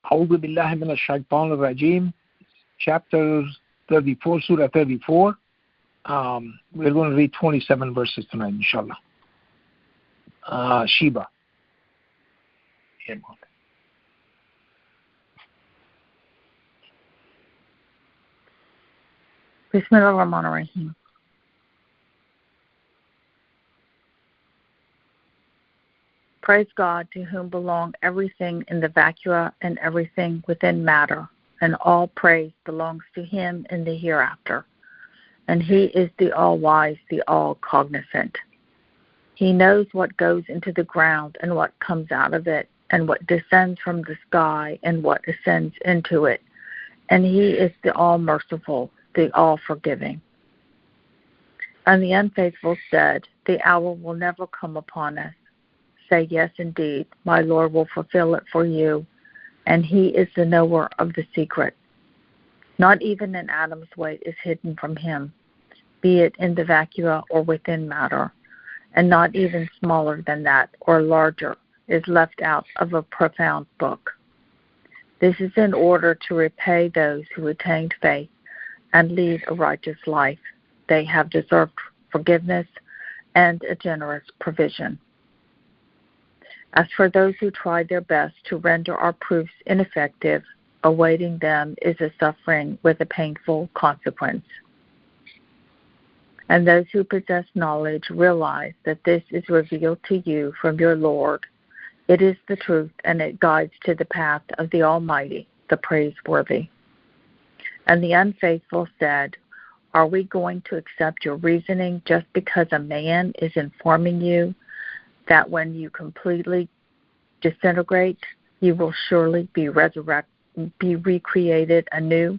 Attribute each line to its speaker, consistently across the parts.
Speaker 1: A'udhu billahi minash shaitanir rajim. Chapter 34, Surah 34. We're going to read 27 verses tonight, inshallah. Sheba.
Speaker 2: Bismillahirrahmanirrahim. Praise God, to whom belong everything in the vacua and everything within matter, and all praise belongs to Him in the hereafter. And He is the all-wise, the all-cognizant. He knows what goes into the ground and what comes out of it, and what descends from the sky and what ascends into it. And He is the all-merciful, the all-forgiving. And the unfaithful said, the hour will never come upon us. Say, yes, indeed, my Lord will fulfill it for you, and He is the knower of the secret. Not even an atom's weight is hidden from Him, be it in the vacua or within matter, and not even smaller than that or larger is left out of a profound book. This is in order to repay those who attained faith and lead a righteous life. They have deserved forgiveness and a generous provision. As for those who tried their best to render our proofs ineffective, awaiting them is a suffering with a painful consequence. And those who possess knowledge realize that this is revealed to you from your Lord. It is the truth, and it guides to the path of the Almighty, the praiseworthy. And the unfaithful said, are we going to accept your reasoning just because a man is informing you that when you completely disintegrate, you will surely be recreated anew?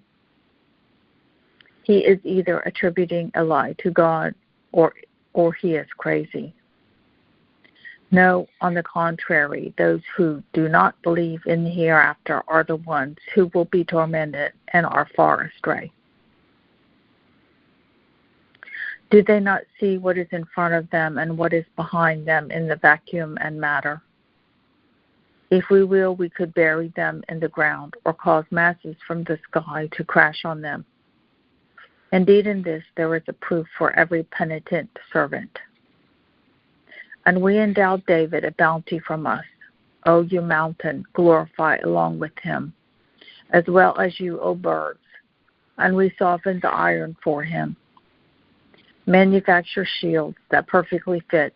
Speaker 2: He is either attributing a lie to God or he is crazy. No, on the contrary, those who do not believe in the hereafter are the ones who will be tormented and are far astray. Do they not see what is in front of them and what is behind them in the vacuum and matter? If we will, we could bury them in the ground or cause masses from the sky to crash on them. Indeed, in this there is a proof for every penitent servant. And we endowed David a bounty from us. O you mountain, glorify along with him, as well as you, O birds. And we softened the iron for him. Manufacture shields that perfectly fit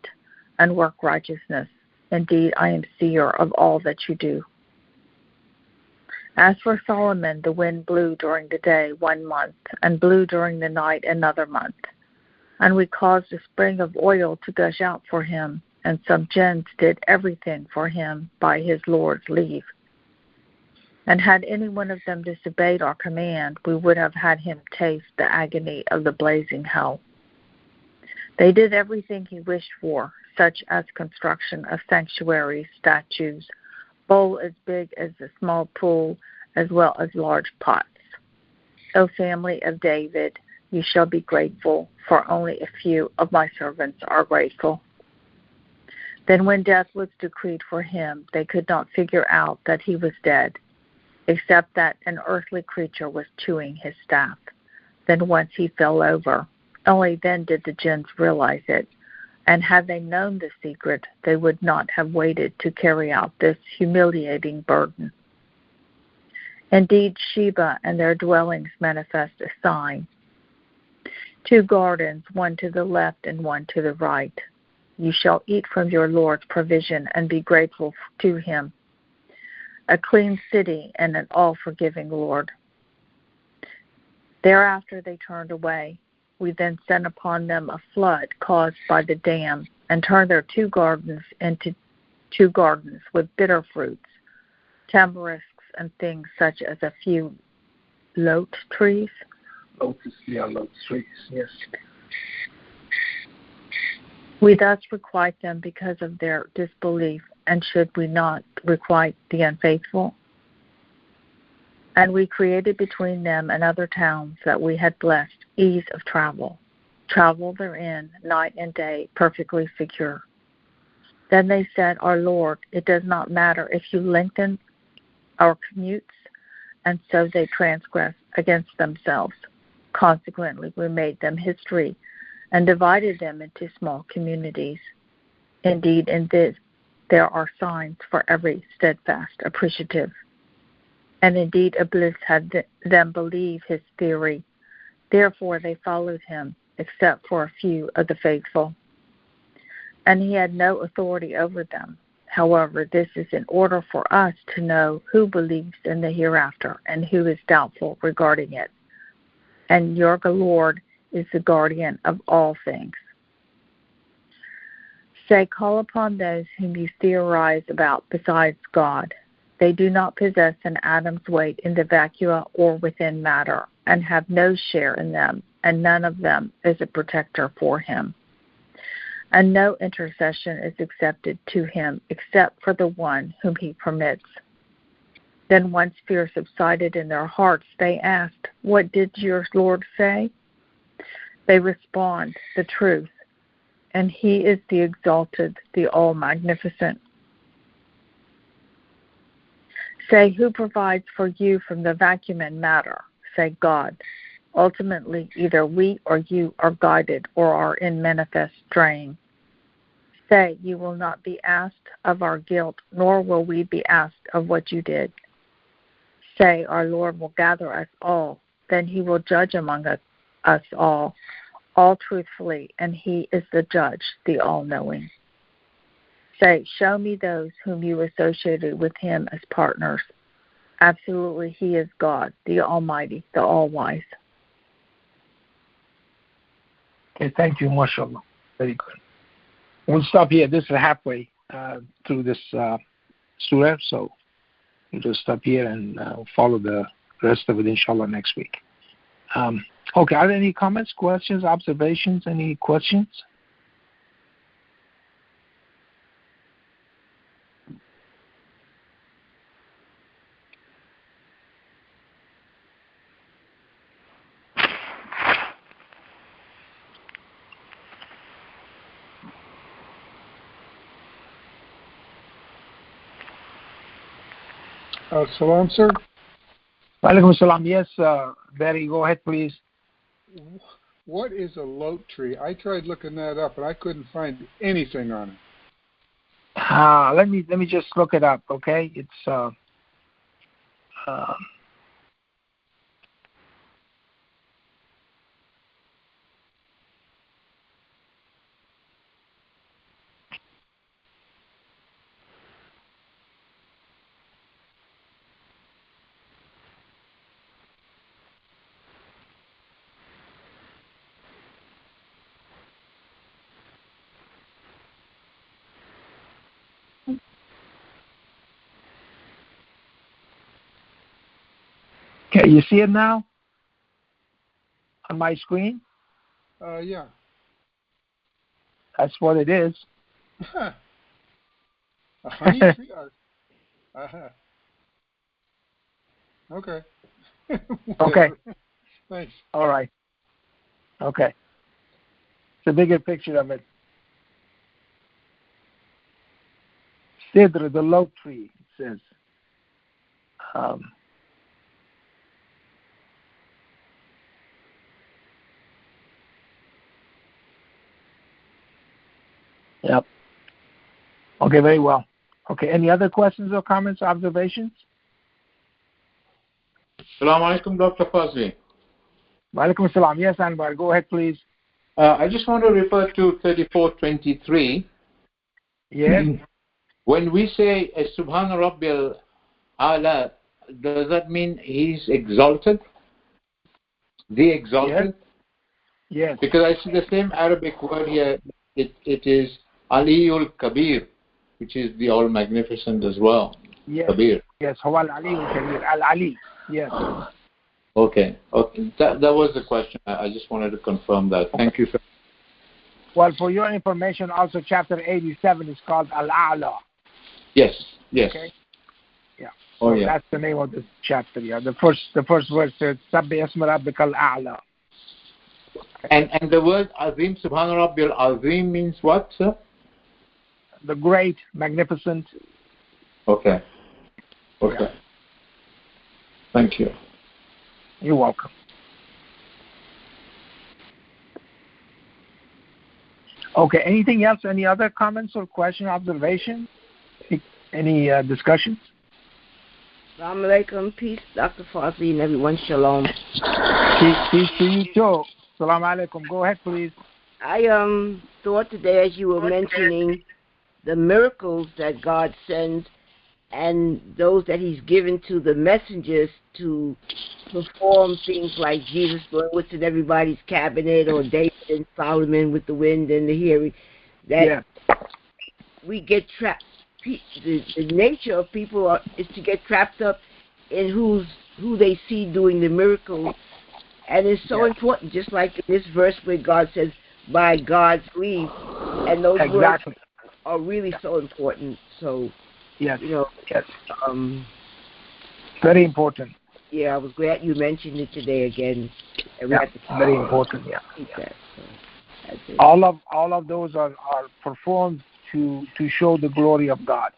Speaker 2: and work righteousness. Indeed, I am seer of all that you do. As for Solomon, the wind blew during the day 1 month, and blew during the night another month. And we caused a spring of oil to gush out for him, and some gens did everything for him by his Lord's leave. And had any one of them disobeyed our command, we would have had him taste the agony of the blazing hell. They did everything he wished for, such as construction of sanctuaries, statues, bowl as big as a small pool, as well as large pots. O family of David, you shall be grateful, for only a few of my servants are grateful. Then when death was decreed for him, they could not figure out that he was dead, except that an earthly creature was chewing his staff. Then once he fell over. Only then did the gens realize it, and had they known the secret, they would not have waited to carry out this humiliating burden. Indeed, Sheba and their dwellings manifest a sign. 2 gardens, one to the left and one to the right. You shall eat from your Lord's provision and be grateful to him. A clean city and an all-forgiving Lord. Thereafter they turned away. We then sent upon them a flood caused by the dam, and turned their 2 gardens into 2 gardens with bitter fruits, tamarisks, and things such as a few lote trees.
Speaker 1: Lotus trees, yes.
Speaker 2: We thus requite them because of their disbelief, and should we not requite the unfaithful? And we created between them and other towns that we had blessed ease of travel therein night and day, perfectly secure. Then they said, our Lord, it does not matter if you lengthen our commutes, and so they transgressed against themselves. Consequently, we made them history and divided them into small communities. Indeed, in this there are signs for every steadfast appreciative. And indeed, Iblis had them believe his theory. Therefore, they followed him, except for a few of the faithful. And he had no authority over them. However, this is in order for us to know who believes in the hereafter and who is doubtful regarding it. And your Lord is the guardian of all things. Say, call upon those whom you theorize about besides God. They do not possess an atom's weight in the vacua or within matter, and have no share in them, and none of them is a protector for him. And no intercession is accepted to him except for the one whom he permits. Then once fear subsided in their hearts, they asked, what did your Lord say? They respond, the truth. And he is the exalted, the all-magnificent. Say, who provides for you from the vacuum and matter? Say, God. Ultimately, either we or you are guided or are in manifest straying. Say, you will not be asked of our guilt, nor will we be asked of what you did. Say, our Lord will gather us all, then he will judge among us all truthfully, and he is the judge, the all-knowing. Say, show me those whom you associated with him as partners. Absolutely, he is God, the Almighty, the All-Wise.
Speaker 1: Okay, thank you, mashallah. Very good. We'll stop here. This is halfway through this surah, so we'll just stop here and follow the rest of it, inshallah, next week. Okay, are there any comments, questions, observations, any questions?
Speaker 3: Salam, sir.
Speaker 1: Walaikum salam. Yes, Barry, go ahead, please.
Speaker 3: What is a lote tree? I tried looking that up, and I couldn't find anything on it.
Speaker 1: Let me just look it up, okay? It's okay, you see it now on my screen?
Speaker 3: Yeah.
Speaker 1: That's what it is.
Speaker 3: A honey tree? Okay.
Speaker 1: Okay.
Speaker 3: Thanks.
Speaker 1: All right. Okay. It's a bigger picture of it. Sidr, the lote tree, it says. Yep. Okay, very well. Okay, any other questions or comments, observations?
Speaker 4: Assalamu alaikum, Dr. Fazely.
Speaker 1: Walaikum salam. Yes, Anwar, go ahead, please.
Speaker 4: I just want to refer to 34:23.
Speaker 1: Yes.
Speaker 4: When we say Subhana Rabbil Ala, does that mean he's exalted? The exalted?
Speaker 1: Yes.
Speaker 4: Because I see the same Arabic word here. It is Aliul Kabir, which is the all magnificent as well.
Speaker 1: Yes.
Speaker 4: Kabir.
Speaker 1: Yes. Hawal Aliul Kabir. Al Ali. Yes.
Speaker 4: Okay. That was the question. I just wanted to confirm that. Thank you, sir.
Speaker 1: Well, for your information, also chapter 87 is called Al-A'la.
Speaker 4: Yes.
Speaker 1: Okay. Yeah.
Speaker 4: Oh,
Speaker 1: so
Speaker 4: yeah.
Speaker 1: That's the name of this chapter. Yeah. The first verse says, "Sabbi isma rabbika al-a'la."
Speaker 4: And the word Azim, Subhana Rabbil Azim means what, sir?
Speaker 1: The great, magnificent.
Speaker 4: Okay.
Speaker 1: Yeah.
Speaker 4: Thank you.
Speaker 1: You're welcome. Okay, anything else? Any other comments or question, observation? Any discussions?
Speaker 5: Assalamu alaikum. Peace, Dr. Fazely, and everyone. Shalom.
Speaker 1: Peace to you too. Assalamu alaikum. Go ahead, please.
Speaker 5: I thought today, as you were mentioning, the miracles that God sends and those that He's given to the messengers to perform things like Jesus blowing what's in everybody's cabinet, or David and Solomon with the wind and the hearing. That we get trapped. The nature of people is to get trapped up in who they see doing the miracles, and it's so important. Just like in this verse where God says, "By God's leave," and those words are really so important. So,
Speaker 1: very important.
Speaker 5: Yeah, I was glad you mentioned it today again. And we have to
Speaker 1: very important.
Speaker 5: Keep that. So
Speaker 1: all of those are performed to show the glory of God.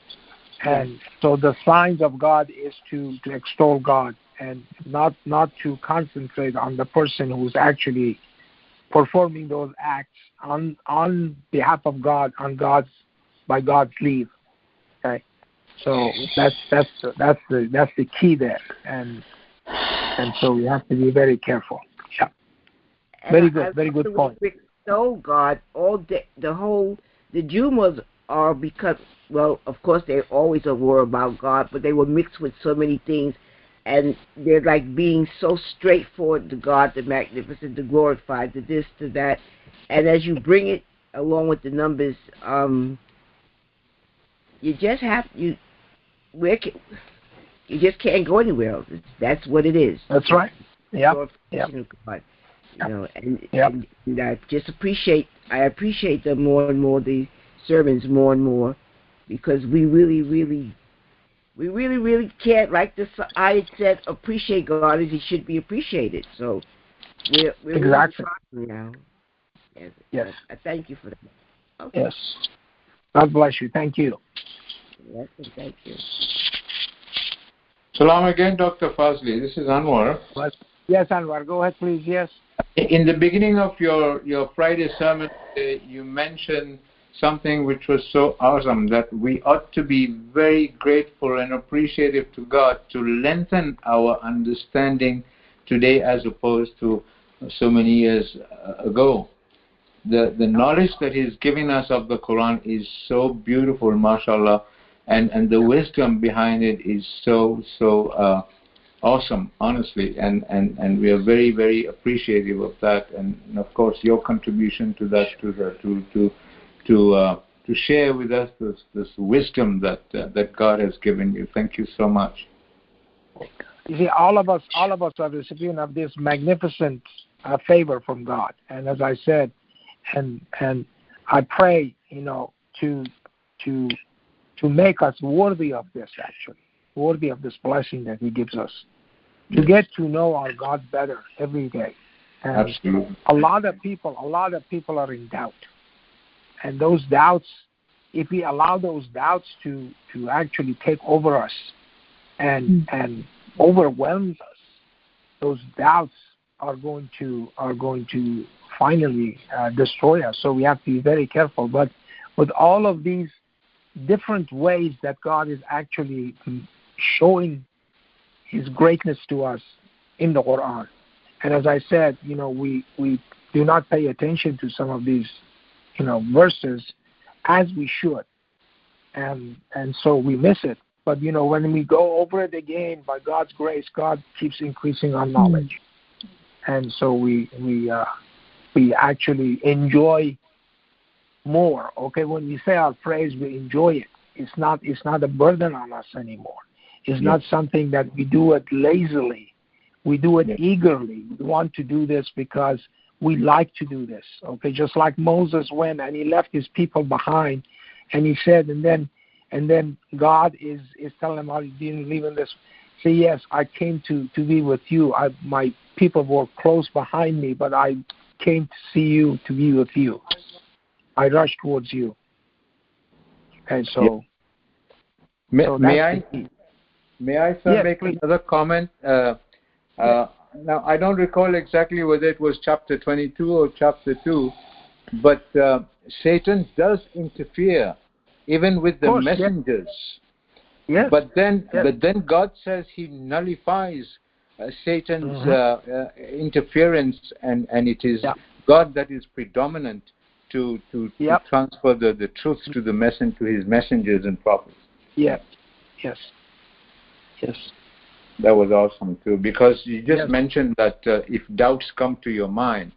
Speaker 1: And so the signs of God is to extol God and not to concentrate on the person who's actually performing those acts on behalf of God, by God's leave. Okay, so that's the key there, and so we have to be very careful. Yeah, very good point.
Speaker 5: So God, the Jews are, because, well, of course they always were about God, but they were mixed with so many things, and they're like being so straightforward to God, the magnificent, the glorified, the this, to that, and as you bring it along with the numbers, you just can't go anywhere else. That's what it is.
Speaker 1: That's right. Yeah.
Speaker 5: God. You know, and I just appreciate them more and more, the sermons more and more, because we really can't, like I said, appreciate God as He should be appreciated. So we're
Speaker 1: exactly
Speaker 5: really now.
Speaker 1: Yes.
Speaker 5: I thank you for that. Okay.
Speaker 1: Yes. God bless you. Thank you.
Speaker 5: Yes, thank you.
Speaker 4: Salam again, Dr. Fazely. This is Anwar.
Speaker 1: Yes, Anwar. Go ahead, please. Yes.
Speaker 4: In the beginning of your Friday sermon, you mentioned something which was so awesome, that we ought to be very grateful and appreciative to God to lengthen our understanding today as opposed to so many years ago. The knowledge that He's giving us of the Quran is so beautiful, mashallah, and the wisdom behind it is so awesome, honestly, and we are very, very appreciative of that, and of course your contribution to that, to share with us this wisdom that God has given you. Thank you so much.
Speaker 1: You see, all of us are recipients of this magnificent favor from God, and as I said, and I pray, to make us worthy of this, actually, worthy of this blessing that He gives us, to get to know our God better every day. And
Speaker 4: absolutely.
Speaker 1: A lot of people are in doubt, and those doubts, if we allow those doubts to actually take over us and overwhelm us, those doubts are going to finally destroy us. So we have to be very careful. But with all of these different ways that God is actually showing His greatness to us in the Quran, and as I said, we do not pay attention to some of these verses as we should, and so we miss it. But when we go over it again, by God's grace, God keeps increasing our knowledge, and so we actually enjoy more. Okay, when we say our praise, we enjoy it. It's not a burden on us anymore. It's not something that we do it lazily. We do it eagerly. We want to do this because we like to do this. Okay, just like Moses went and he left his people behind, and he said, and then God is telling him, "Oh, you didn't leave in this." Say, "Yes, I came to be with you. My people were close behind me, but I came to see you, to be with you. I rushed towards you." And so,
Speaker 4: may I? May I, sir,
Speaker 1: Yes,
Speaker 4: make
Speaker 1: please.
Speaker 4: another comment? Now, I don't recall exactly whether it was chapter 22 or chapter 2, but Satan does interfere even with the
Speaker 1: Of course, yes.
Speaker 4: messengers.
Speaker 1: Yes.
Speaker 4: But then
Speaker 1: Yes.
Speaker 4: God says he nullifies Satan's interference, and it is God that is predominant to transfer the truth to to his messengers and prophets.
Speaker 1: Yes. Yes. Yes.
Speaker 4: That was awesome too, because you just mentioned that if doubts come to your mind,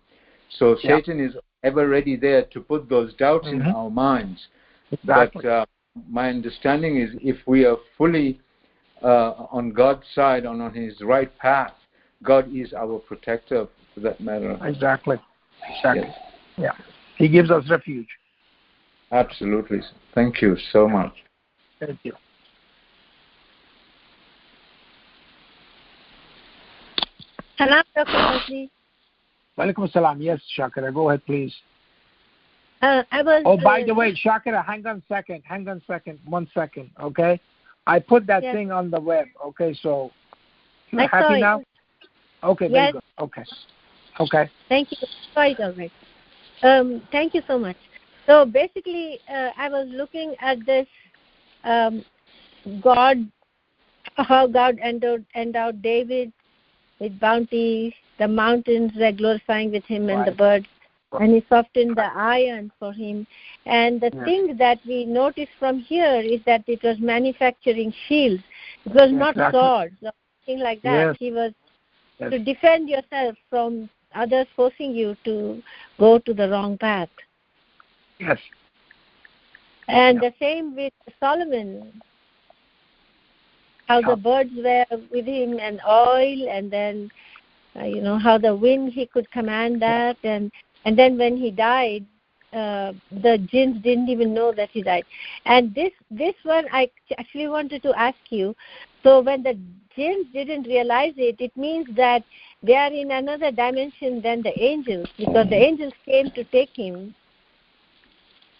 Speaker 4: so Satan is ever ready there to put those doubts in our minds.
Speaker 1: Exactly.
Speaker 4: But my understanding is if we are fully on God's side and on his right path, God is our protector for that matter.
Speaker 1: Exactly. Exactly.
Speaker 4: Yes.
Speaker 1: Yeah. He gives us refuge.
Speaker 4: Absolutely. Thank you so much.
Speaker 1: Thank you.
Speaker 6: Salam, Dr. Fazely.
Speaker 1: Walaikum salam. Yes, Shakira. Go ahead, please.
Speaker 6: I was.
Speaker 1: Oh, by the way, Shakira, hang on a second. 1 second, okay? I put that thing on the web, okay? So, you're happy now? Okay, very good. Okay. Okay.
Speaker 6: Thank you. Sorry, all right. Thank you so much. So, basically, I was looking at this how God endowed David with bounty, the mountains were glorifying with him and the birds, and he softened the iron for him. And the thing that we noticed from here is that it was manufacturing shields. It was not swords or anything like that.
Speaker 1: Yes.
Speaker 6: He was to defend yourself from others forcing you to go to the wrong path.
Speaker 1: Yes.
Speaker 6: And the same with Solomon, how the birds were with him and oil, and then how the wind, he could command that, and then when he died, the jinns didn't even know that he died. And this one I actually wanted to ask you. So when the jinns didn't realize it, it means that they are in another dimension than the angels, because the angels came to take him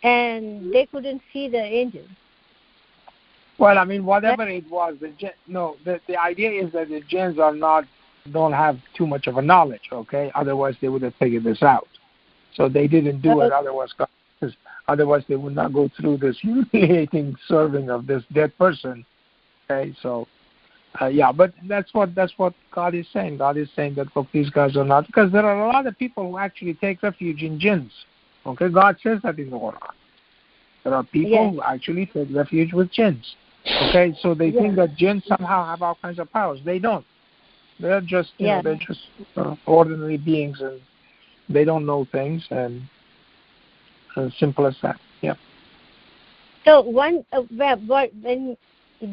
Speaker 6: and they couldn't see the angels.
Speaker 1: Well, I mean, whatever it was, the idea is that the jinns don't have too much of a knowledge, okay? Otherwise, they would have figured this out. So they didn't do it. Otherwise, they would not go through this humiliating serving of this dead person. Okay, so but that's what God is saying. God is saying that these guys are not, because there are a lot of people who actually take refuge in jinns. Okay, God says that in the Quran. There are people who actually take refuge with jinns. Okay, so they think that jinns somehow have all kinds of powers. They don't. They're just they're just ordinary beings, and they don't know things, and as simple as that. Yeah.
Speaker 6: So when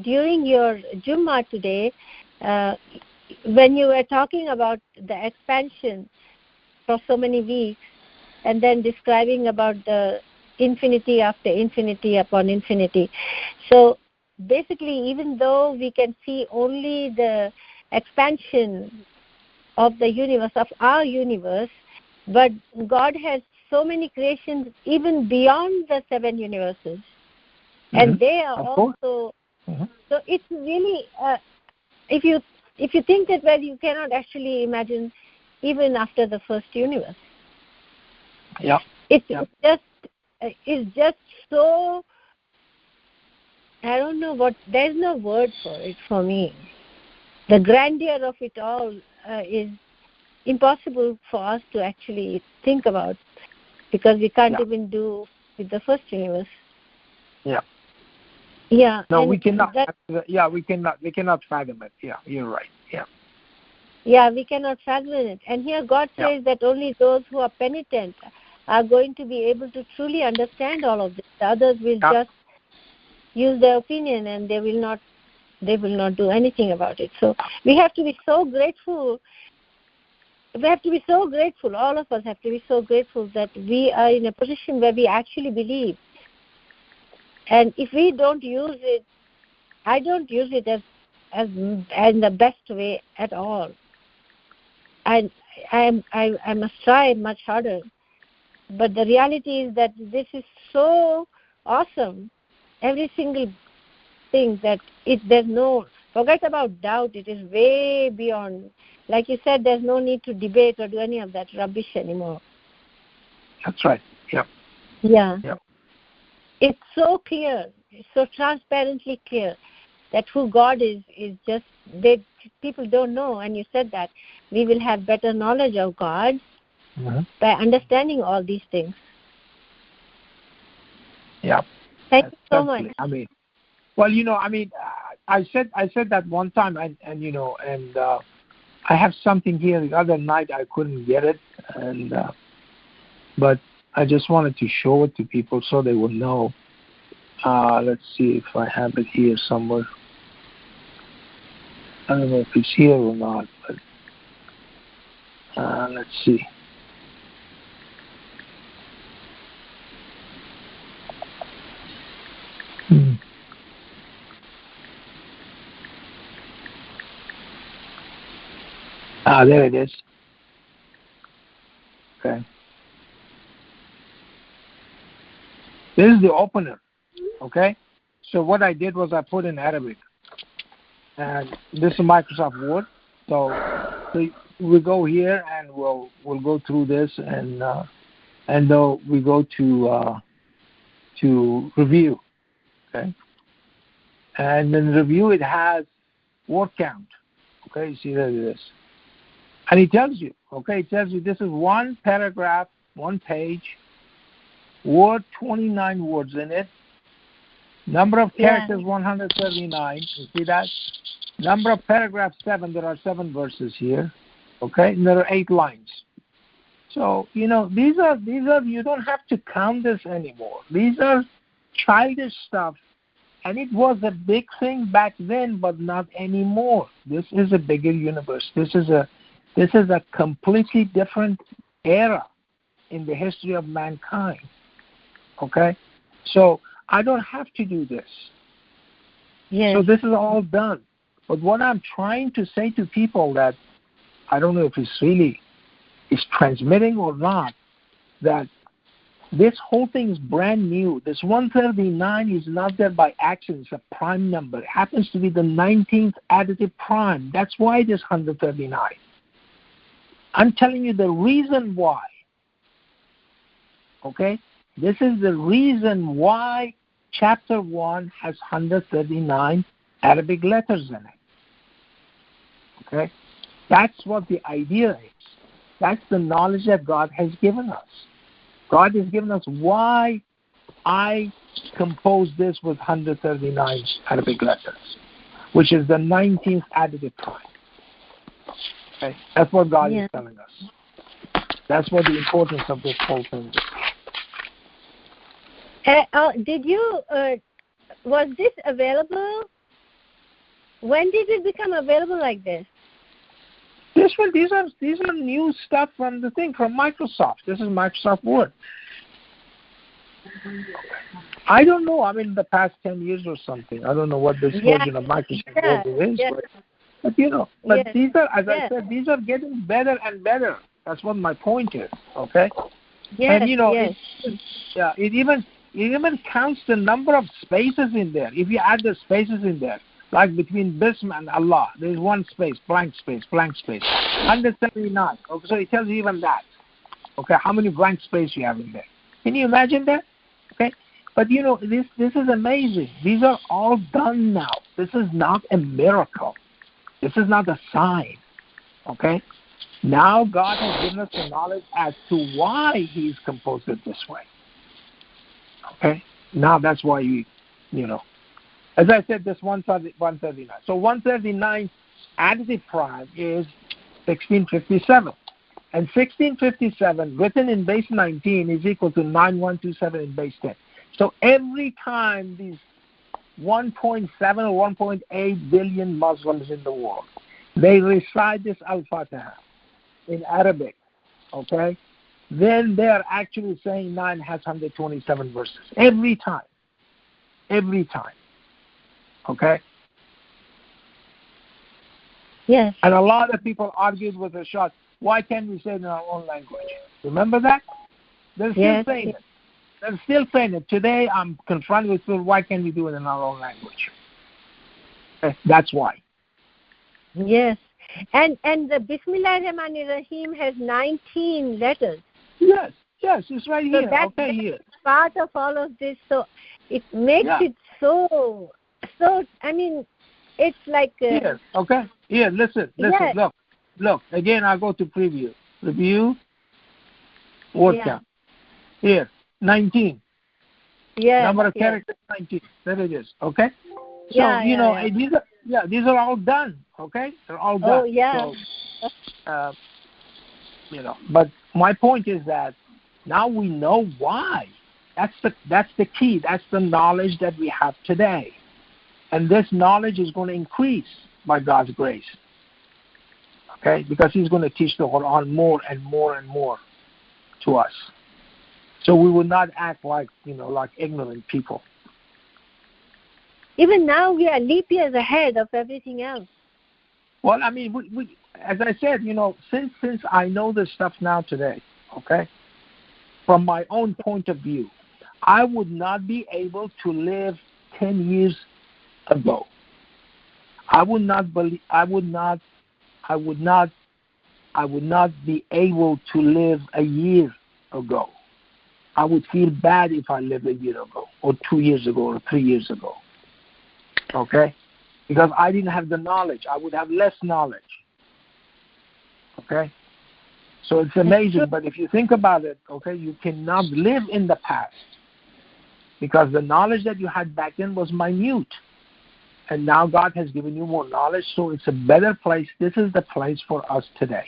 Speaker 6: during your Jummah today, when you were talking about the expansion for so many weeks, and then describing about the infinity after infinity upon infinity, so basically, even though we can see only the expansion of the universe, of our universe, but God has so many creations even beyond the 7 universes, and they are also. So it's really, if you think that way, you cannot actually imagine even after the first universe.
Speaker 1: Yeah.
Speaker 6: It's just so. I don't know what. There's no word for it for me. The grandeur of it all is impossible for us to actually think about, because we can't even do with the first universe.
Speaker 1: Yeah.
Speaker 6: Yeah.
Speaker 1: No, we cannot. We cannot fathom it. Yeah, you're right. Yeah.
Speaker 6: Yeah, we cannot fathom it. And here God says that only those who are penitent are going to be able to truly understand all of this. The others will just use their opinion, and they will not do anything about it. So we have to be so grateful. All of us have to be so grateful that we are in a position where we actually believe. And if we don't use it, I don't use it as in the best way at all. I must try much harder. But the reality is that this is so awesome. Every single thing that there's no Forget about doubt. It is way beyond. Like you said, there's no need to debate or do any of that rubbish anymore.
Speaker 1: That's right. Yep.
Speaker 6: Yeah.
Speaker 1: Yep.
Speaker 6: It's so clear, so transparently clear that who God is just, people don't know. And you said that we will have better knowledge of God by understanding all these things.
Speaker 1: Yeah.
Speaker 6: Thank you so much.
Speaker 1: I mean, well, I said that one time, and I have something here. The other night I couldn't get it, and but I just wanted to show it to people so they would know. Let's see if I have it here somewhere. I don't know if it's here or not, but let's see. There it is. Okay. This is the opener. Okay. So what I did was I put in Arabic. And this is Microsoft Word. So we go here and we'll go through this and then we go to review. Okay. And in review it has word count. Okay, you see there it is. And it tells you, this is one paragraph, one page, word 29 words in it. Number of characters 139. You see that? Number of paragraphs 7. There are 7 verses here. Okay, and there are 8 lines. So these are you don't have to count this anymore. These are childish stuff, and it was a big thing back then, but not anymore. This is a bigger universe. This is a completely different era in the history of mankind. Okay, so I don't have to do this.
Speaker 6: Yes.
Speaker 1: So this is all done. But what I'm trying to say to people that I don't know if it's really is transmitting or not, that this whole thing is brand new. This 139 is not there by accident. It's a prime number. It happens to be the 19th additive prime. That's why it is 139. I'm telling you the reason why. Okay? This is the reason why chapter 1 has 139 Arabic letters in it. Okay? That's what the idea is. That's the knowledge that God has given us. God has given us why I composed this with 139 Arabic letters, which is the 19th additive prime. Okay? That's what God is telling us. That's what the importance of this whole thing is.
Speaker 6: Was this available? When did it become available like this?
Speaker 1: These are new stuff from Microsoft. This is Microsoft Word. I don't know. I mean, the past 10 years or something. I don't know what this version of Microsoft Word is, but these are, as I said, these are getting better and better. That's what my point is. Okay.
Speaker 6: Yes,
Speaker 1: and it even counts the number of spaces in there. If you add the spaces in there, like between Bism and Allah, there's one space, blank space, blank space. 179. Okay, so it tells you even that. Okay, how many blank space you have in there. Can you imagine that? Okay, but this is amazing. These are all done now. This is not a miracle. This is not a sign. Okay, now God has given us the knowledge as to why He's composed it this way. Okay, now that's why as I said, this 139. So 139 additive prime is 1657. And 1657 written in base 19 is equal to 9127 in base 10. So every time these 1.7 or 1.8 billion Muslims in the world, they recite this Al-Fatiha in Arabic, okay, then they are actually saying 9 has 127 verses. Every time. Every time. Okay?
Speaker 6: Yes.
Speaker 1: And a lot of people argued with Rashad, why can't we say it in our own language? Remember that? They're still saying it. They're still saying it. Today I'm confronted with, why can't we do it in our own language? That's why.
Speaker 6: Yes. And the Bismillah Rahman Rahim has 19 letters.
Speaker 1: Yes, it's right
Speaker 6: So
Speaker 1: here.
Speaker 6: that's
Speaker 1: Here.
Speaker 6: part of all of this. So it makes it so, I mean, it's like...
Speaker 1: Here, okay? Here, listen, look. Again, I'll go to preview. Review, word count. Here, 19. Number of characters, 19. There it is, okay? So, these are all done, okay? They're all done.
Speaker 6: Oh, yeah.
Speaker 1: So, but my point is that now we know why. That's the key. That's the knowledge that we have today. And this knowledge is going to increase by God's grace. Okay? Because He's going to teach the Quran more and more and more to us. So we will not act like ignorant people.
Speaker 6: Even now we are leap years ahead of everything else.
Speaker 1: Well, I mean, we as I said, since I know this stuff now today, okay, from my own point of view, I would not be able to live 10 years ago. I would not be able to live a year ago. I would feel bad if I lived a year ago, or 2 years ago, or 3 years ago. Okay? Because I didn't have the knowledge. I would have less knowledge. Okay? So it's amazing. But if you think about it, okay, you cannot live in the past. Because the knowledge that you had back then was minute. And now God has given you more knowledge, so it's a better place. This is the place for us today.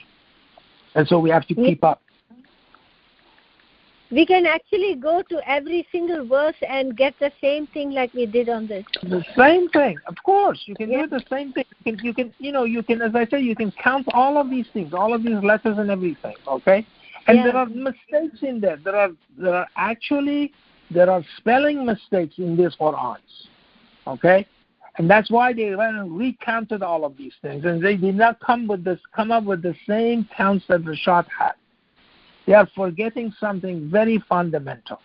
Speaker 1: And so we have to keep up.
Speaker 6: We can actually go to every single verse and get the same thing like we did on this.
Speaker 1: The same thing, of course. You can do the same thing. You can, as I say, you can count all of these things, all of these letters and everything. Okay, and there are mistakes in there. There are spelling mistakes in these Qurans. Okay, and that's why they went and recounted all of these things, and they did not come up with the same counts that Rashad had. They are forgetting something very fundamental.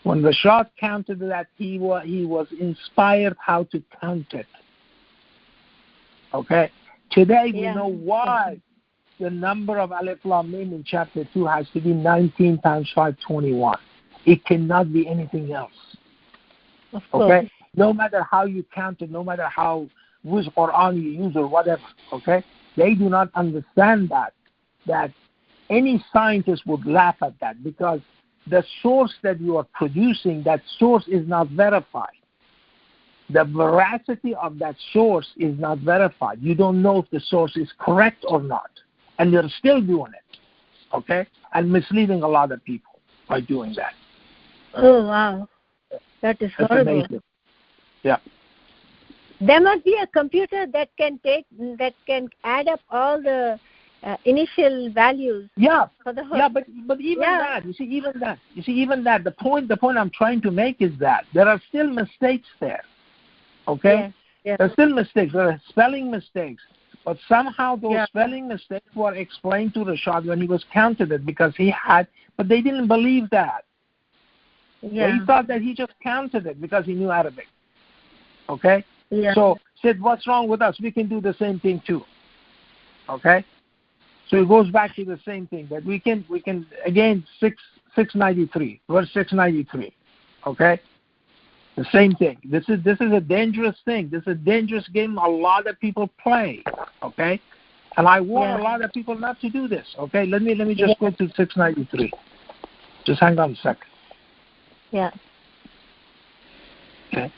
Speaker 1: When Rashad counted that, he was inspired how to count it. Okay? Today we know why the number of Alif Lam Mim in chapter 2 has to be 19 times 5, 21. It cannot be anything else.
Speaker 6: Of course.
Speaker 1: Okay? No matter how you count it, no matter which Quran you use or whatever, okay? They do not understand that any scientist would laugh at that, because the source that you are producing, that source is not verified. The veracity of that source is not verified. You don't know if the source is correct or not. And you're still doing it, okay? And misleading a lot of people by doing that.
Speaker 6: Oh, wow. That's horrible.
Speaker 1: Amazing. Yeah.
Speaker 6: There must be a computer that can add up all the initial values.
Speaker 1: Yeah,
Speaker 6: but
Speaker 1: even that, you see, even that, the point I'm trying to make is that there are still mistakes there, okay? There are still mistakes. There are spelling mistakes, but somehow those spelling mistakes were explained to Rashad when he was counted it, because but they didn't believe that. They thought that he just counted it because he knew Arabic, okay? So said, what's wrong with us? We can do the same thing too, okay? So it goes back to the same thing, that we can again 693, verse 693, okay? The same thing. This is a dangerous thing. This is a dangerous game a lot of people play, okay? And I warn a lot of people not to do this, okay? Let me just go to 693. Just hang on a second.
Speaker 6: Yeah.
Speaker 1: Okay.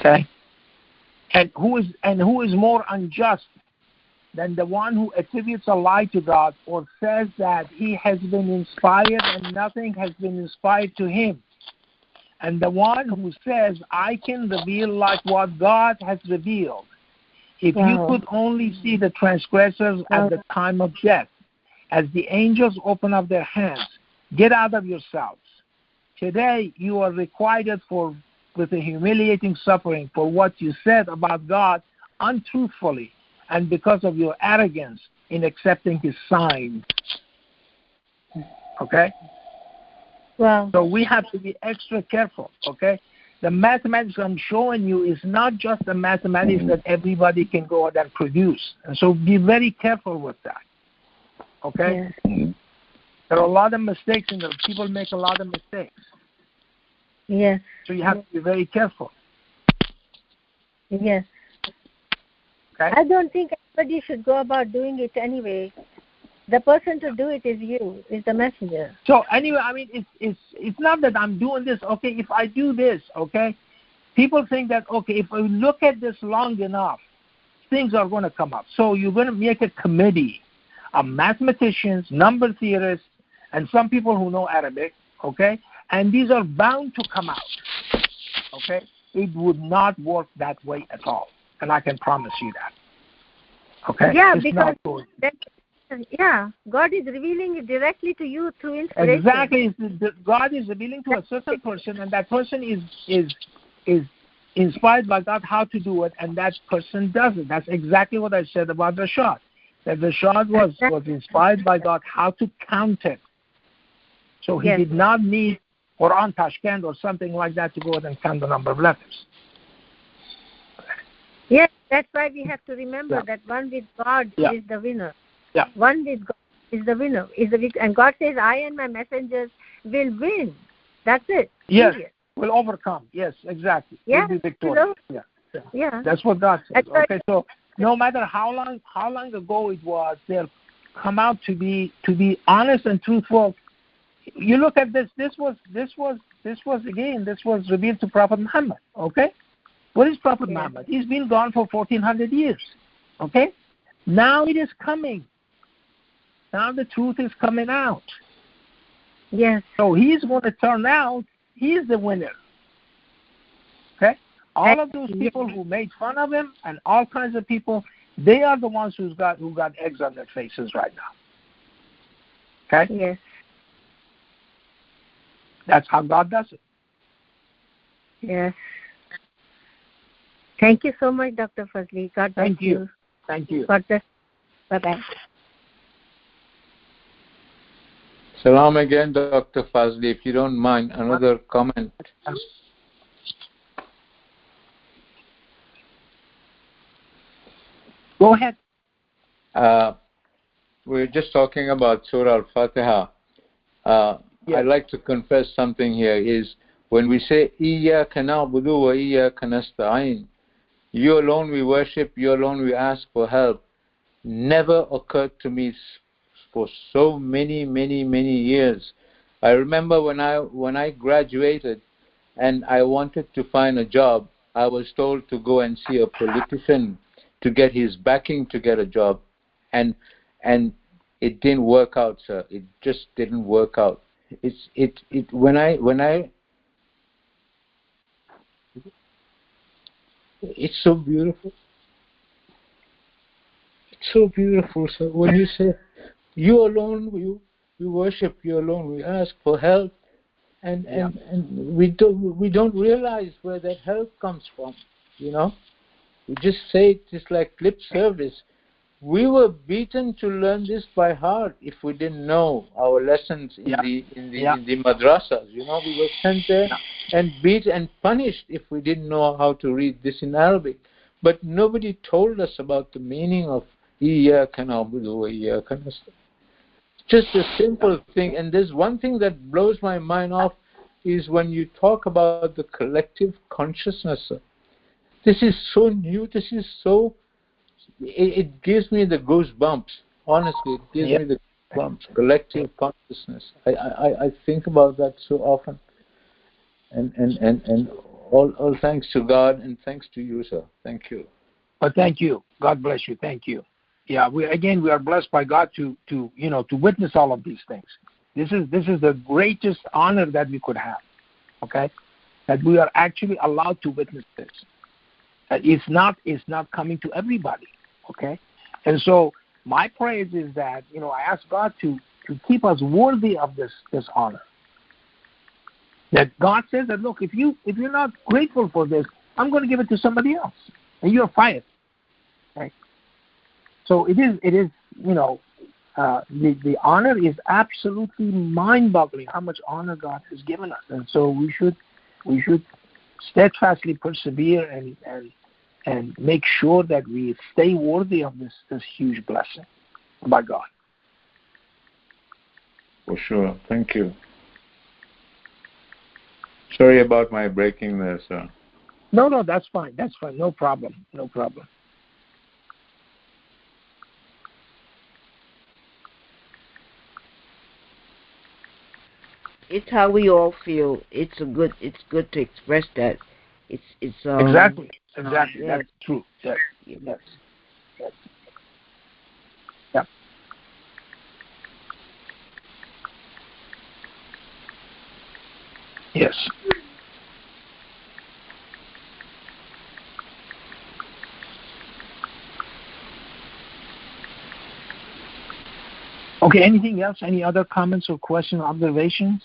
Speaker 1: Okay. And who is more unjust than the one who attributes a lie to God, or says that he has been inspired and nothing has been inspired to him? And the one who says, I can reveal like what God has revealed. If you could only see the transgressors at the time of death, as the angels open up their hands, get out of yourselves. Today you are requited with a humiliating suffering for what you said about God untruthfully, and because of your arrogance in accepting his sign. Okay?
Speaker 6: Wow.
Speaker 1: So we have to be extra careful, okay? The mathematics I'm showing you is not just the mathematics that everybody can go out and produce. And so be very careful with that, okay?
Speaker 6: Yes.
Speaker 1: There are a lot of mistakes in there. People make a lot of mistakes.
Speaker 6: Yes.
Speaker 1: So you have to be very careful.
Speaker 6: Yes.
Speaker 1: Okay?
Speaker 6: I don't think anybody should go about doing it anyway. The person to do it is you, is the messenger.
Speaker 1: So anyway, I mean, it's not that I'm doing this. Okay, if I do this, okay, people think that, okay, if we look at this long enough, things are going to come up. So you're going to make a committee of mathematicians, number theorists, and some people who know Arabic, okay, and these are bound to come out, okay. It would not work that way at all, and I can promise you that. Okay?
Speaker 6: Yeah,
Speaker 1: it's
Speaker 6: because God is revealing it directly to you through inspiration.
Speaker 1: Exactly, God is revealing to a certain person, and that person is inspired by God how to do it, and that person does it. That's exactly what I said about Rashad. That Rashad was inspired by God how to count it. So he did not need Quran Tashkent or something like that to go ahead and count the number of letters.
Speaker 6: Yes, that's why we have to remember that one with God is the winner.
Speaker 1: Yeah.
Speaker 6: One with God is the winner. And God says, I and my messengers will win. That's it.
Speaker 1: Yes,
Speaker 6: period.
Speaker 1: will overcome. Yes, exactly.
Speaker 6: Yeah,
Speaker 1: will be victorious.
Speaker 6: Yeah.
Speaker 1: That's what God says.
Speaker 6: That's
Speaker 1: okay, so no matter how long ago it was, they'll come out to be honest and truthful. You look at this. This was revealed to Prophet Muhammad. Okay, what is Prophet Muhammad? He's been gone for 1400 years. Okay, now it is coming. Now the truth is coming out.
Speaker 6: Yes.
Speaker 1: So he's going to turn out. He's the winner. Okay, all of those people who made fun of him and all kinds of people, they are the ones who got eggs on their faces right now. Okay.
Speaker 6: Yes.
Speaker 1: That's how God does it.
Speaker 6: Yes. Thank you so much, Dr. Fazely. God bless you.
Speaker 1: Thank you.
Speaker 6: God bless. Bye-bye.
Speaker 4: Salam again, Dr. Fazely. If you don't mind, another comment.
Speaker 1: Go ahead.
Speaker 4: We're just talking about Surah Al-Fatiha. I'd like to confess something here is when we say إِيَّاكَ نَعْبُدُ وَإِيَّاكَ نَسْتَعِينُ, you alone we worship, you alone we ask for help, never occurred to me for so many years. I remember when I graduated and I wanted to find a job, I was told to go and see a politician to get his backing to get a job, and it didn't work out, sir. It just didn't work out. It's so beautiful. It's so beautiful, sir. When you say, you alone we worship, you alone we ask for help, and we don't realize where that help comes from. You know, we just say it just like lip service. We were beaten to learn this by heart if we didn't know our lessons in the madrasas. You know, we were sent there and beat and punished if we didn't know how to read this in Arabic. But nobody told us about the meaning of إِيَّاكَ نَعْبُدُ وَإِيَّاكَ نَسْتَعِينُ. Just a simple thing. And there's one thing that blows my mind off is when you talk about the collective consciousness. This is so new. This is so... It gives me the goosebumps. Honestly, it gives me the goosebumps. Collective consciousness. I think about that so often. And all thanks to God and thanks to you, sir. Thank you.
Speaker 1: Well, thank you. God bless you. Thank you. Yeah, we are blessed by God to witness all of these things. This is the greatest honor that we could have. Okay, that we are actually allowed to witness this. It's not coming to everybody. Okay, and so my praise is that I ask God to keep us worthy of this honor. That God says that, look, if you're not grateful for this, I'm going to give it to somebody else, and you're fired. Okay, so it is the honor is absolutely mind-boggling how much honor God has given us, and so we should steadfastly persevere and make sure that we stay worthy of this huge blessing by God.
Speaker 4: For sure. Thank you. Sorry about my breaking there, sir.
Speaker 1: No, that's fine. That's fine. No problem.
Speaker 5: It's how we all feel. It's good to express that. It's
Speaker 1: exactly.
Speaker 5: Yes.
Speaker 1: That's true. Yes. Yeah. Yes. Okay, anything else? Any other comments or questions, observations?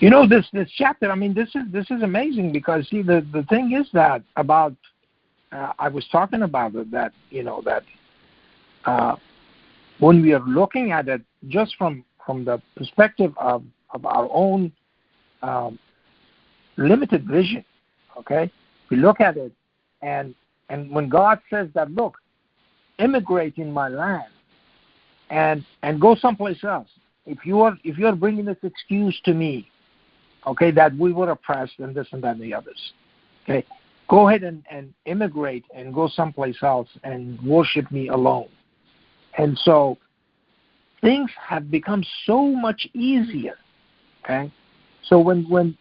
Speaker 1: You know, this chapter, I mean, this is amazing because, see, the thing is that about, I was talking about it, that, you know, that when we are looking at it just from the perspective of our own limited vision, okay, we look at it, and when God says that, look, immigrate in my land and go someplace else. If you're bringing this excuse to me, okay, that we were oppressed and this and that and the others, okay, go ahead and immigrate and go someplace else and worship me alone. And so things have become so much easier, okay? So when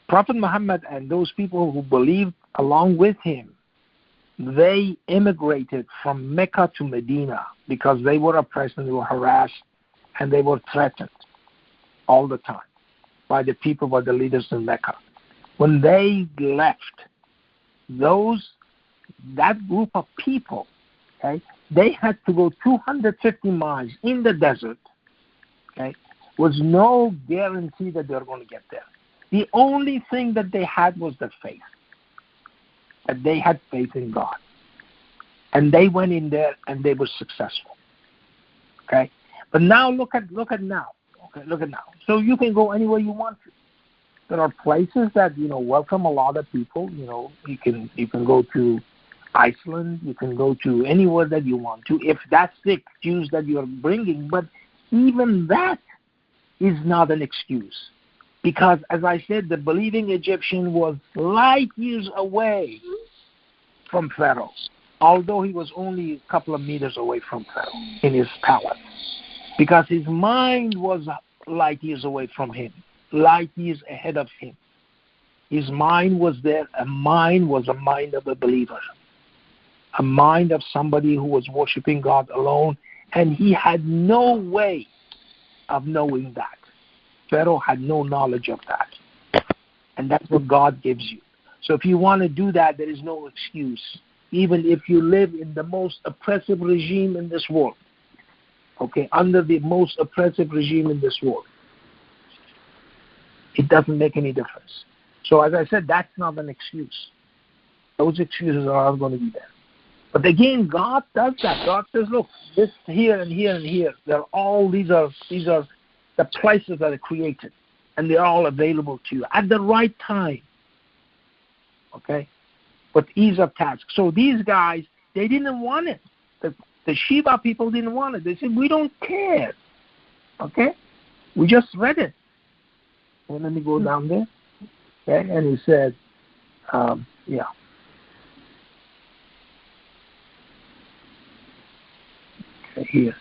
Speaker 1: Prophet Muhammad and those people who believed along with him, they immigrated from Mecca to Medina because they were oppressed and they were harassed and they were threatened all the time by the people, by the leaders in Mecca. When they left, that group of people, okay, they had to go 250 miles in the desert, okay, was no guarantee that they were going to get there. The only thing that they had was the faith, that they had faith in God. And they went in there and they were successful. Okay? But now look at now. Okay, look at now. So you can go anywhere you want to. There are places that, you know, welcome a lot of people. You know, you can go to Iceland, you can go to anywhere that you want to, if that's the excuse that you're bringing. But even that is not an excuse. Because, as I said, the believing Egyptian was light years away from Pharaoh, although he was only a couple of meters away from Pharaoh in his palace. Because his mind was light years away from him, light years ahead of him. His mind was there. A mind was a mind of a believer, a mind of somebody who was worshiping God alone, and he had no way of knowing that. Pharaoh had no knowledge of that. And that's what God gives you. So if you want to do that, there is no excuse. Even if you live in the most oppressive regime in this world, okay, under the most oppressive regime in this world, it doesn't make any difference. So as I said, that's not an excuse. Those excuses are not going to be there. But again, God does that. God says, look, this here and here and here, these are the places that are created, and they're all available to you at the right time. Okay? With ease of task. So these guys, they didn't want it. The Sheba people didn't want it. They said, we don't care. Okay? We just read it. And let me go down there. Okay? And he said, yeah. Okay, here.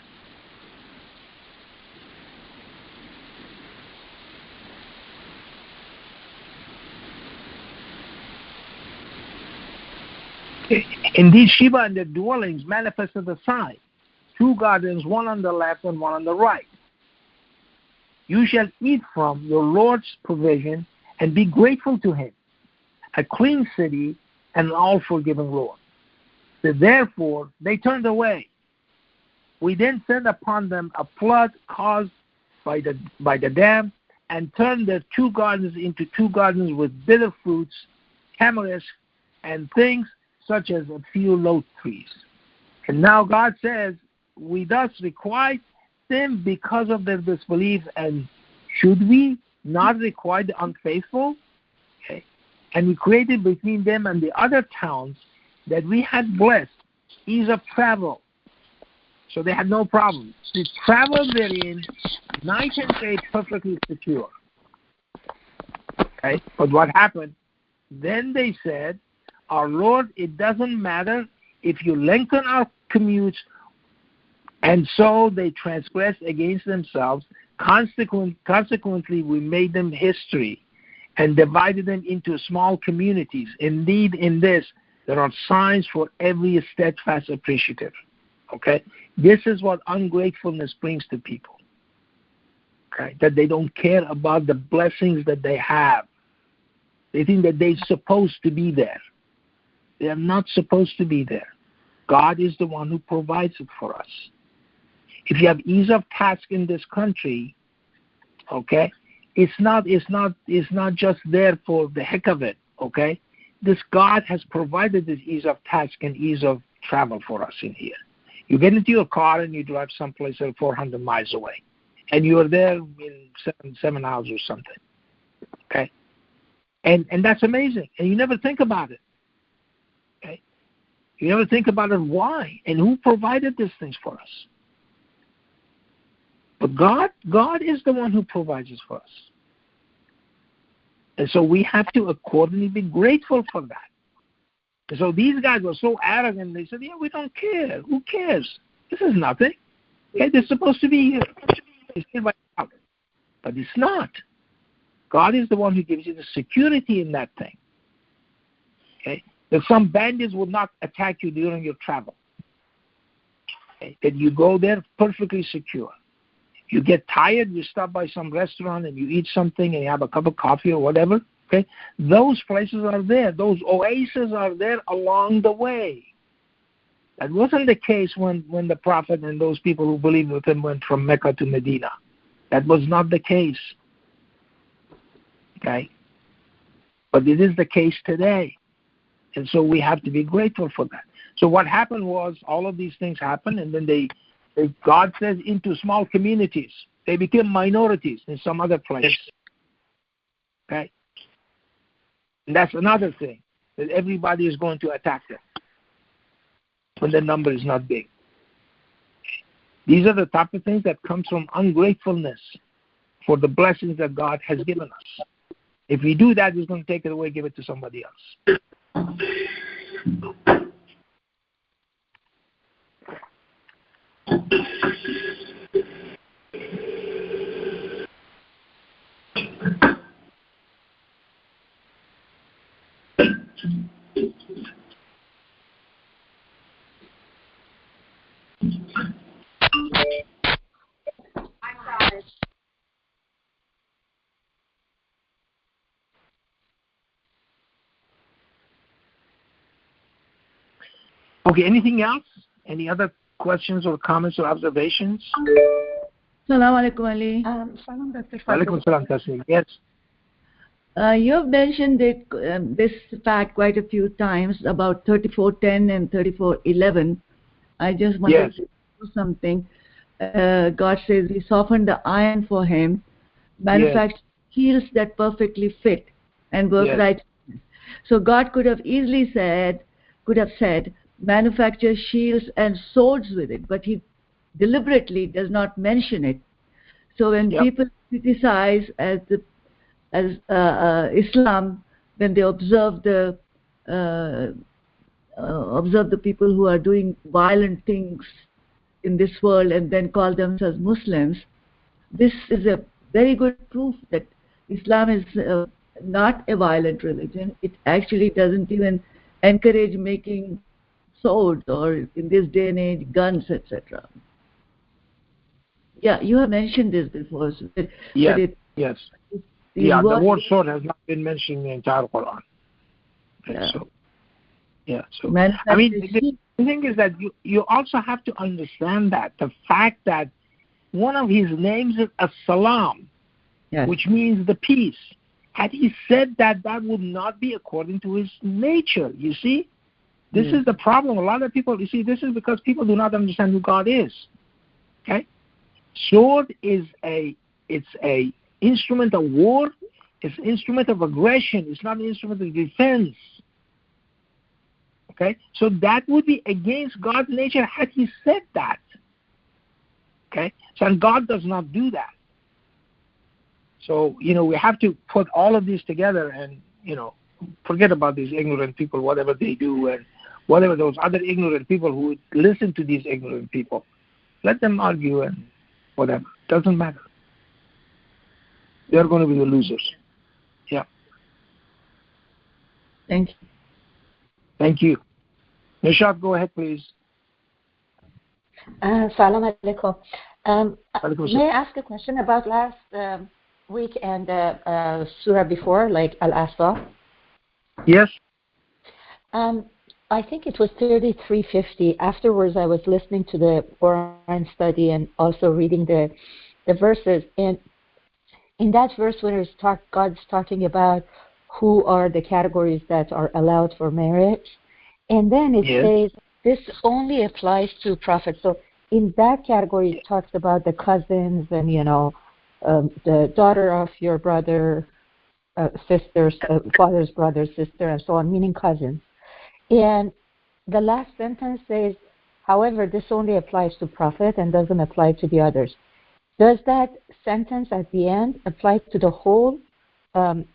Speaker 1: Indeed, Sheba and their dwellings manifested a sign, 2 gardens, one on the left and one on the right. You shall eat from your Lord's provision and be grateful to him, a clean city and an all-forgiving Lord. So therefore, they turned away. We then sent upon them a flood caused by the dam, and turned their 2 gardens into 2 gardens with bitter fruits, tamarisk, and things such as a few lote trees. And now God says, we thus requite them because of their disbelief, and should we not requite the unfaithful? Okay. And we created between them and the other towns that we had blessed ease of travel. So they had no problem. They traveled therein night and day perfectly secure. Okay? But what happened? Then they said, our Lord, it doesn't matter if you lengthen our commutes. And so they transgressed against themselves. Consequently, we made them history and divided them into small communities. Indeed, in this, there are signs for every steadfast appreciative. Okay? This is what ungratefulness brings to people. Okay? That they don't care about the blessings that they have. They think that they're supposed to be there. They are not supposed to be there. God is the one who provides it for us. If you have ease of task in this country, okay, it's not just there for the heck of it, okay? This God has provided this ease of task and ease of travel for us in here. You get into your car and you drive someplace 400 miles away, and you are there in 7 hours or something, okay? And that's amazing, and you never think about it, okay? You never think about it, why, and who provided these things for us. But God is the one who provides it for us. And so we have to accordingly be grateful for that. And so these guys were so arrogant, they said, yeah, we don't care. Who cares? This is nothing. Okay, they're supposed to be here. But it's not. God is the one who gives you the security in that thing. Okay? That some bandits will not attack you during your travel. Okay? That you go there perfectly secure. You get tired, you stop by some restaurant and you eat something and you have a cup of coffee or whatever. Okay, those places are there. Those oases are there along the way. That wasn't the case when the Prophet and those people who believed with him went from Mecca to Medina. That was not the case. Okay, but it is the case today. And so we have to be grateful for that. So what happened was all of these things happened, and then God says into small communities. They became minorities in some other place. Okay? And that's another thing, that everybody is going to attack them when the number is not big. These are the type of things that comes from ungratefulness for the blessings that God has given us. If we do that, He's going to take it away, give it to somebody else. Okay, anything else? Any other questions or comments or observations?
Speaker 7: Assalamu alaikum, Ali.
Speaker 1: Alaikum salam, Tasneem. Yes.
Speaker 7: You have mentioned it, this fact quite a few times about 34:10 and 34:11. I just wanted to do something. God says He softened the iron for him, manufactured heels that perfectly fit and work right. So God could have easily said, manufacture shields and swords with it, but He deliberately does not mention it. So when people criticize as Islam, when they observe the people who are doing violent things in this world and then call themselves Muslims, this is a very good proof that Islam is not a violent religion. It actually doesn't even encourage making swords or, in this day and age, guns, etc. Yeah, you have mentioned this before. So the
Speaker 1: word sword has not been mentioned in the entire Quran. So, I mean, The thing is that you also have to understand that the fact that one of his names is As-Salam,
Speaker 7: Yes.
Speaker 1: which means the peace. Had he said that, that would not be according to his nature. You see? This is the problem. A lot of people, you see, this is because people do not understand who God is. Okay? Sword is it's a instrument of war. It's an instrument of aggression. It's not an instrument of defense. Okay? So that would be against God's nature had he said that. Okay? So and God does not do that. So, we have to put all of these together and, forget about these ignorant people, whatever they do, and whatever those other ignorant people who listen to these ignorant people. Let them argue and whatever. Doesn't matter. They're going to be the losers. Yeah.
Speaker 7: Thank you.
Speaker 1: Thank you. Nishat, go ahead, please.
Speaker 8: Salam alaikum.
Speaker 1: May
Speaker 8: I ask a question about last week and surah before, like Al-Asr?
Speaker 1: Yes.
Speaker 8: I think it was 3350. Afterwards, I was listening to the Quran study and also reading the verses. And in that verse, when God's talking about who are the categories that are allowed for marriage, and then it says this only applies to prophets. So in that category, it talks about the cousins and, the daughter of your brother, sister, father's brother, sister, and so on, meaning cousins. And the last sentence says, however, this only applies to prophet and doesn't apply to the others. Does that sentence at the end apply to the whole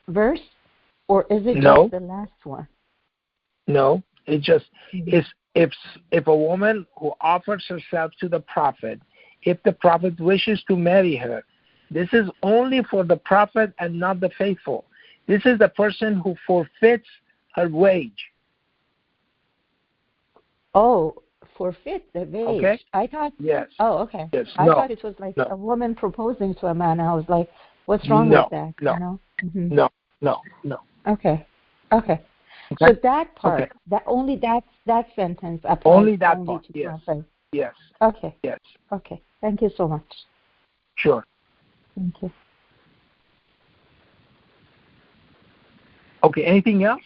Speaker 8: verse, or is it just the last one?
Speaker 1: No, it just is. If a woman who offers herself to the prophet, if the prophet wishes to marry her, this is only for the prophet and not the faithful. This is the person who forfeits her wage.
Speaker 8: Oh, forfeit the wage.
Speaker 1: Okay.
Speaker 8: I thought.
Speaker 1: Yes.
Speaker 8: Oh, okay.
Speaker 1: Yes.
Speaker 8: I thought it was like a woman proposing to a man. I was like, what's wrong with that?
Speaker 1: No.
Speaker 8: Mm-hmm.
Speaker 1: No.
Speaker 8: Okay. So that part, that sentence applies
Speaker 1: only that part.
Speaker 8: To
Speaker 1: yes.
Speaker 8: prophet.
Speaker 1: Yes.
Speaker 8: Okay.
Speaker 1: Yes.
Speaker 8: Okay. Thank you so much.
Speaker 1: Sure.
Speaker 8: Thank you.
Speaker 1: Okay. Anything else?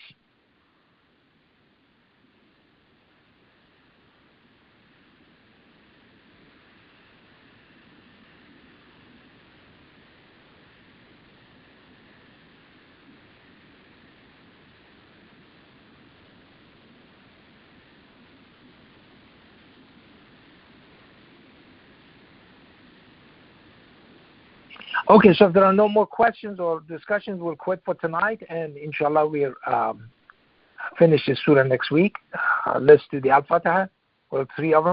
Speaker 1: Okay, so if there are no more questions or discussions, we'll quit for tonight, and inshallah we'll finish this surah next week. Let's do the Al-Fatiha, or 3 of them.